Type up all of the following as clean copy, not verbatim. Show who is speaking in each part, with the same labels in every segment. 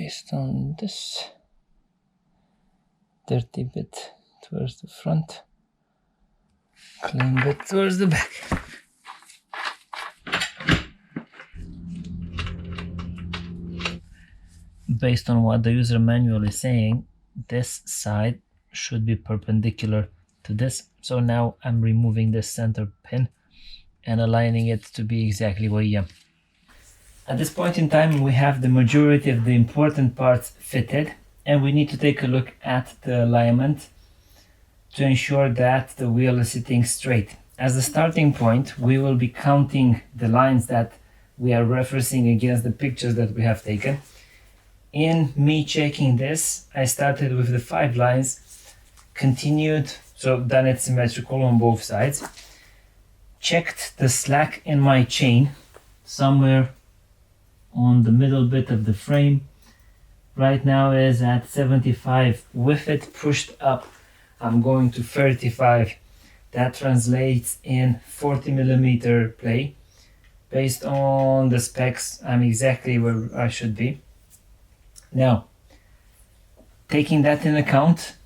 Speaker 1: based on this dirty bit towards the front, clean bit towards the back. Based on what the user manual is saying, this side should be perpendicular to this. So now I'm removing this center pin and aligning it to be exactly where I am. At this point in time, we have the majority of the important parts fitted, and we need to take a look at the alignment to ensure that the wheel is sitting straight. As a starting point, we will be counting the lines that we are referencing against the pictures that we have taken. In me checking this, I started with the 5 lines, continued, so done it symmetrical on both sides, checked the slack in my chain somewhere on the middle bit of the frame. Right now is at 75. With it pushed up, I'm going to 35. That translates in 40mm play. Based on the specs, I'm exactly where I should be. Now, taking that in account,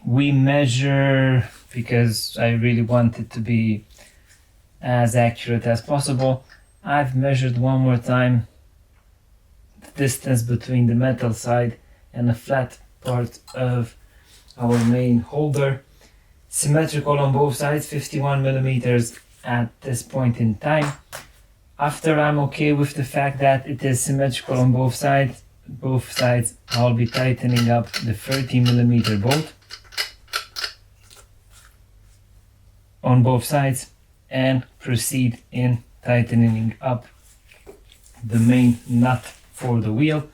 Speaker 1: we measure, because I really want it to be as accurate as possible, I've measured one more time the distance between the metal side and the flat part of our main holder. Symmetrical on both sides, 51mm at this point in time. After I'm okay with the fact that it is symmetrical on both sides, I'll be tightening up the 30mm bolt on both sides and proceed in tightening up the main nut for the wheel.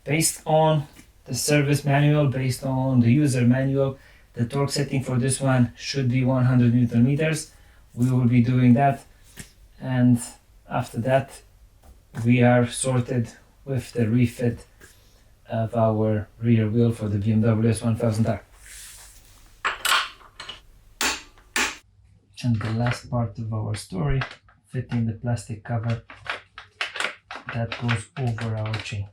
Speaker 1: Based on the service manual, based on the user manual, the torque setting for this one should be 100 Newton meters. We will be doing that, and after that we are sorted with the refit of our rear wheel for the BMW S1000R. And the last part of our story, fitting the plastic cover that goes over our chain.